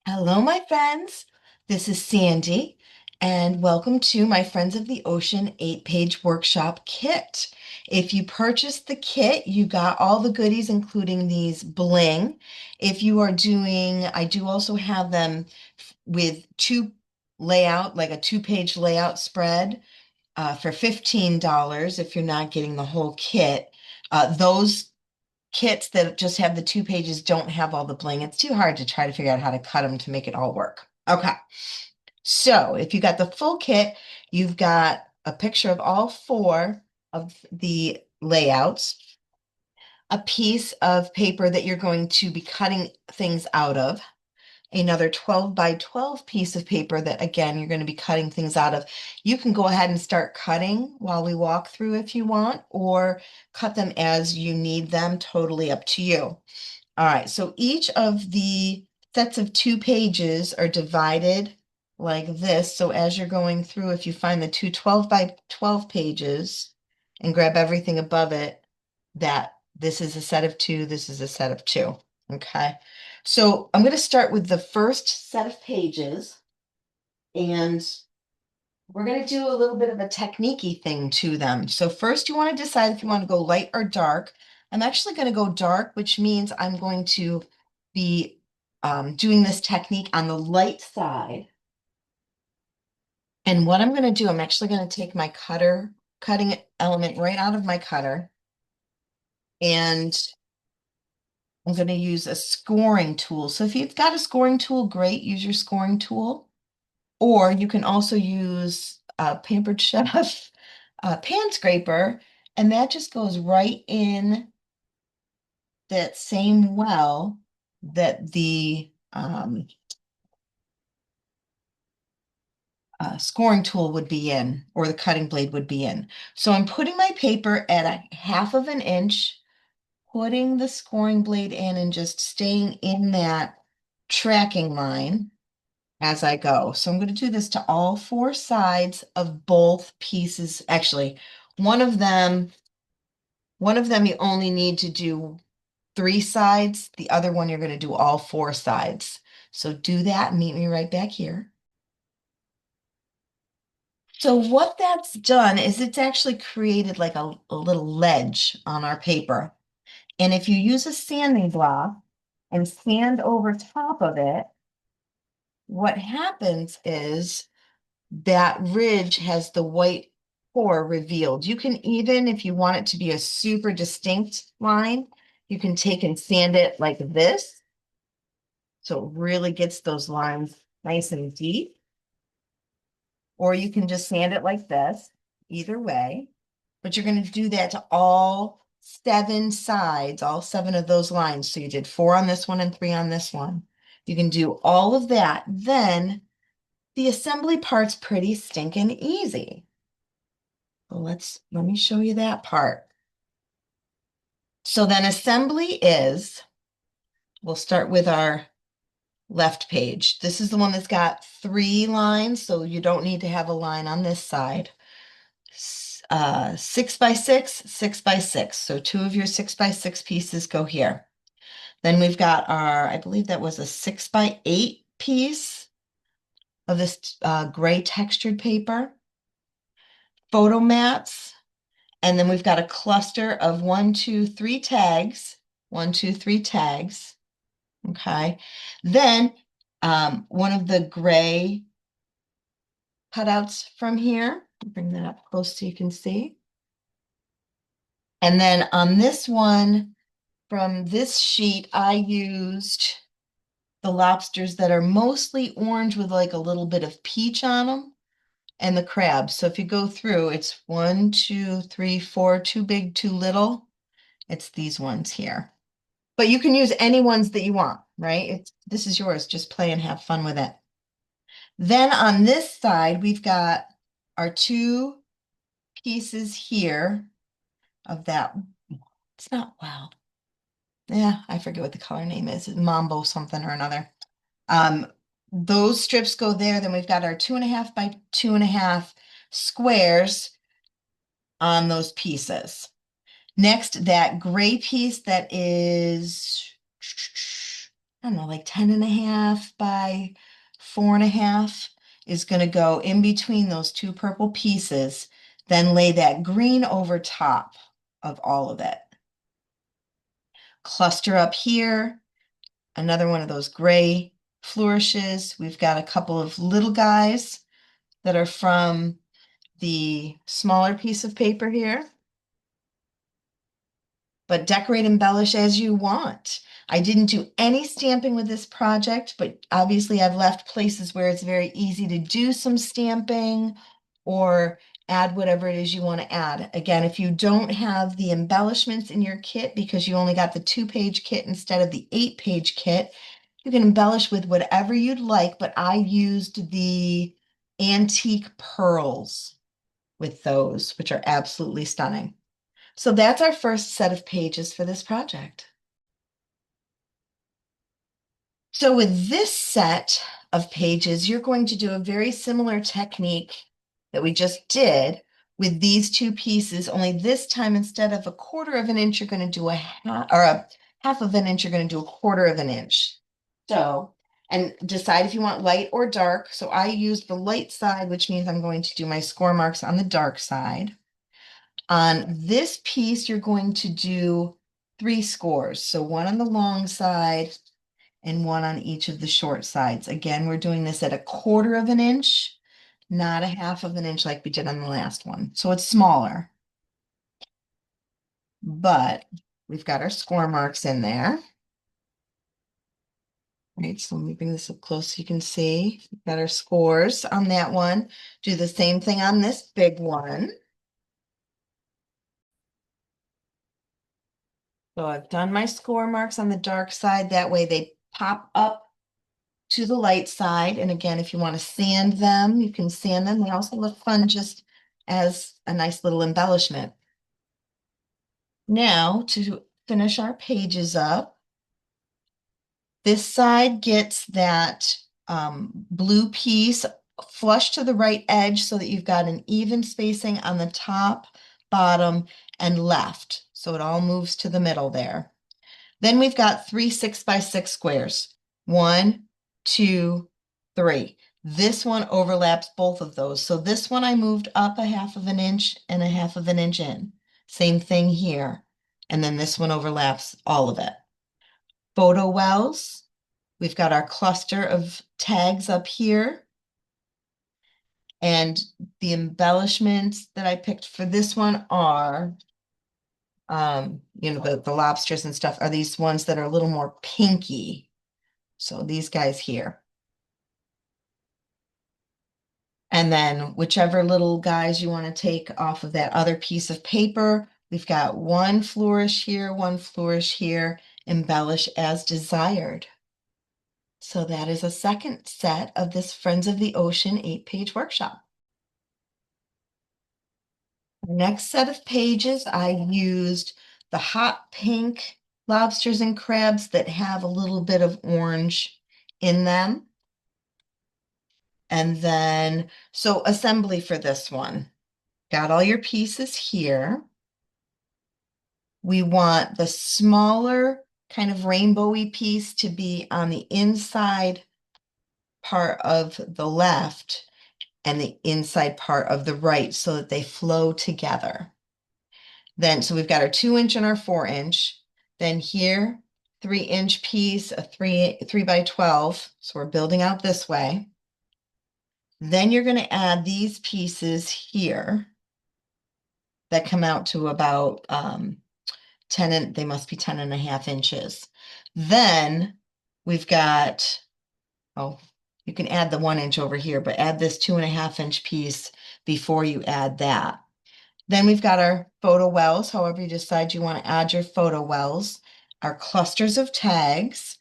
Hello, my friends. This is Sandy, and welcome to my Friends of the Ocean 8-page workshop kit. If you purchased the kit, you got all the goodies, including these bling. If you are doing, I do also have them with like a 2-page layout spread for $15 if you're not getting the whole kit. Those kits that just have the 2 pages don't have all the bling. It's too hard to try to figure out how to cut them to make it all work. Okay, so if you got the full kit, you've got a picture of all four of the layouts, a piece of paper that you're going to be cutting things out of, another 12 by 12 piece of paper that again you're going to be cutting things out of. You can go ahead and start cutting while we walk through if you want, or cut them as you need them, totally up to you. All right, so each of the sets of 2 pages are divided like this. So as you're going through, if you find the two 12 by 12 pages and grab everything above it, that this is a set of two, this is a set of two. Okay, so I'm going to start with the first set of pages, and we're going to do a little bit of a technique-y thing to them. So first you want to decide if you want to go light or dark. I'm actually going to go dark, which means I'm going to be doing this technique on the light side. And what I'm going to do, I'm actually going to take my cutting element right out of my cutter, and I'm going to use a scoring tool. So if you've got a scoring tool, great, use your scoring tool. Or you can also use a Pampered Chef pan scraper, and that just goes right in that same well that the scoring tool would be in, or the cutting blade would be in. So I'm putting my paper at a 1/2 of an inch, putting the scoring blade in and just staying in that tracking line as I go. So I'm going to do this to all four sides of both pieces. Actually, one of them, one of them you only need to do 3 sides. The other one you're going to do all 4 sides. So do that and meet me right back here. So what that's done is it's actually created like a little ledge on our paper. And if you use a sanding block and sand over top of it, what happens is that ridge has the white core revealed. You can even, if you want it to be a super distinct line, you can take and sand it like this. So it really gets those lines nice and deep. Or you can just sand it like this, either way. But you're going to do that to all 7 sides, all 7 of those lines. So you did 4 on this one and 3 on this one. You can do all of that. Then the assembly part's pretty stinking easy. So let me show you that part. So then assembly is, we'll start with our left page. This is the one that's got 3 lines, so you don't need to have a line on this side. 6 by 6, 6 by 6. So 2 of your 6 by 6 pieces go here. Then we've got our, I believe that was a 6 by 8 piece of this gray textured paper, photo mats, and then we've got a cluster of 1, 2, 3 tags, 1, 2, 3 tags. Okay. Then one of the gray cutouts from here. Bring that up close so you can see. And then on this one, from this sheet, I used the lobsters that are mostly orange with like a little bit of peach on them, and the crabs. So if you go through, it's 1, 2, 3, 4, too big, too little. It's these ones here. But you can use any ones that you want, right? This is yours. Just play and have fun with it. Then on this side, we've got our 2 pieces here of that. It's not, wow. Yeah, I forget what the color name is. Mambo something or another. Um, those strips go there. Then we've got our 2.5 by 2.5 squares on those pieces. Next, that gray piece that is I don't know, like 10.5 by 4.5 is going to go in between those two purple pieces, then lay that green over top of all of it. Cluster up here, another one of those gray flourishes. We've got a couple of little guys that are from the smaller piece of paper here. But decorate, embellish as you want. I didn't do any stamping with this project, but obviously I've left places where it's very easy to do some stamping or add whatever it is you want to add. Again, if you don't have the embellishments in your kit because you only got the 2-page kit instead of the 8-page kit, you can embellish with whatever you'd like, but I used the antique pearls with those, which are absolutely stunning. So that's our first set of pages for this project. So with this set of pages, you're going to do a very similar technique that we just did with these two pieces, only this time instead of a 1/4 of an inch, you're going to do a half of an inch, you're going to do a 1/4 of an inch. So, and decide if you want light or dark. So I used the light side, which means I'm going to do my score marks on the dark side. On this piece, you're going to do 3 scores. So one on the long side and one on each of the short sides. Again, we're doing this at a 1/4 of an inch, not a half of an inch like we did on the last one. So it's smaller, but we've got our score marks in there. Right, so let me bring this up close so you can see. We've got our scores on that one. Do the same thing on this big one. So I've done my score marks on the dark side. That way they pop up to the light side. And again, if you want to sand them, you can sand them. They also look fun just as a nice little embellishment. Now to finish our pages up, this side gets that blue piece flush to the right edge so that you've got an even spacing on the top, bottom, and left. So it all moves to the middle there. Then we've got 3 6x6 squares. 1, 2, 3. This one overlaps both of those. So this one I moved up a half of an inch and a half of an inch in. Same thing here. And then this one overlaps all of it. Photo wells. We've got our cluster of tags up here. And the embellishments that I picked for this one are, the lobsters and stuff are these ones that are a little more pinky. So these guys here. And then whichever little guys you want to take off of that other piece of paper, we've got one flourish here, one flourish here, embellish as desired. So that is a second set of this Friends of the Ocean 8-page workshop. Next set of pages, I used the hot pink lobsters and crabs that have a little bit of orange in them. And then, so assembly for this one. Got all your pieces here. We want the smaller kind of rainbowy piece to be on the inside part of the left and the inside part of the right so that they flow together. Then, so we've got our 2-inch and our 4-inch. Then here, 3-inch piece, a 3 by 12. So we're building out this way. Then you're going to add these pieces here that come out to about 10, and they must be 10.5 inches. Then we've got, oh, you can add the 1 inch over here, but add this 2.5-inch piece before you add that. Then we've got our photo wells, however you decide you want to add your photo wells, our clusters of tags,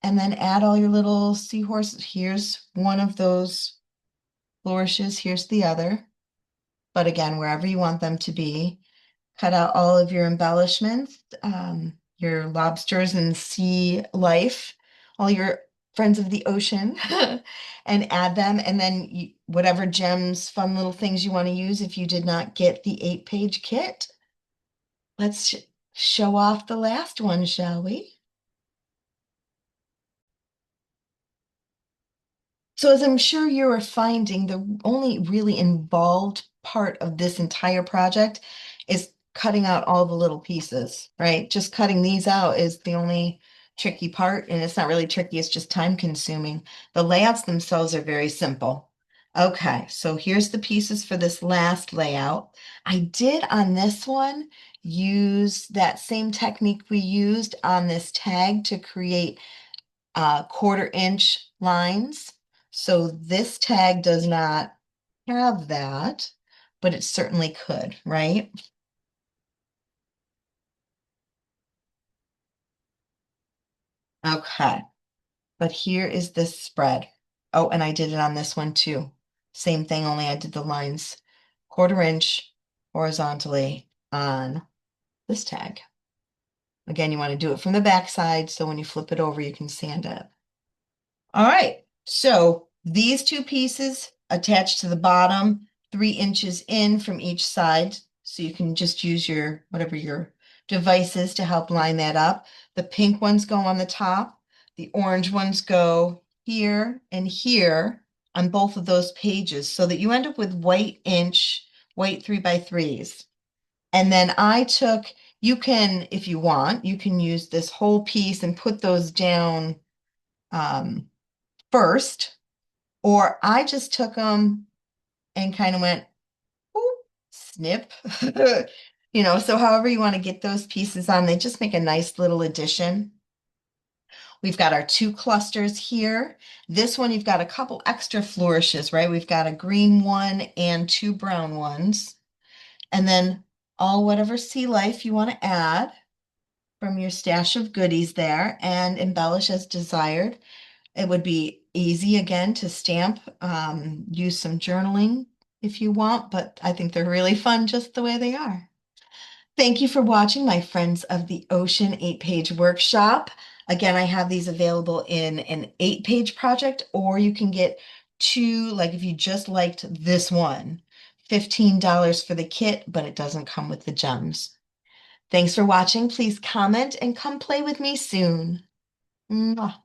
and then add all your little seahorses. Here's one of those flourishes, here's the other. But again, wherever you want them to be. Cut out all of your embellishments, your lobsters and sea life, all your friends of the ocean, and add them. And then whatever gems, fun little things you want to use if you did not get the 8-page kit. Let's show off the last one, shall we? So as I'm sure you're finding, the only really involved part of this entire project is cutting out all the little pieces, right? Just cutting these out is the only tricky part, and it's not really tricky, it's just time consuming. The layouts themselves are very simple. Okay, so here's the pieces for this last layout. I did on this one use that same technique we used on this tag to create 1/4 inch lines. So this tag does not have that, but it certainly could, right? Okay, but here is this spread. Oh, and I did it on this one too. Same thing, only I did the lines 1/4 inch horizontally on this tag. Again, you want to do it from the back side, so when you flip it over, you can sand it. All right, so these two pieces attached to the bottom, 3 inches in from each side. So you can just use your, whatever your device is to help line that up. The pink ones go on the top. The orange ones go here and here on both of those pages so that you end up with white 3x3s. And then I took, you can, if you want, you can use this whole piece and put those down first, or I just took them and kind of went, "Ooh," snip. So however you want to get those pieces on, they just make a nice little addition. We've got our two clusters here. This one, you've got a couple extra flourishes, right? We've got a green one and two brown ones. And then all whatever sea life you want to add from your stash of goodies there and embellish as desired. It would be easy again to stamp, use some journaling if you want, but I think they're really fun just the way they are. Thank you for watching, my friends of the Ocean 8-page workshop. Again, I have these available in an 8-page project, or you can get two, like if you just liked this one, $15 for the kit, but it doesn't come with the gems. Thanks for watching. Please comment and come play with me soon. Mwah.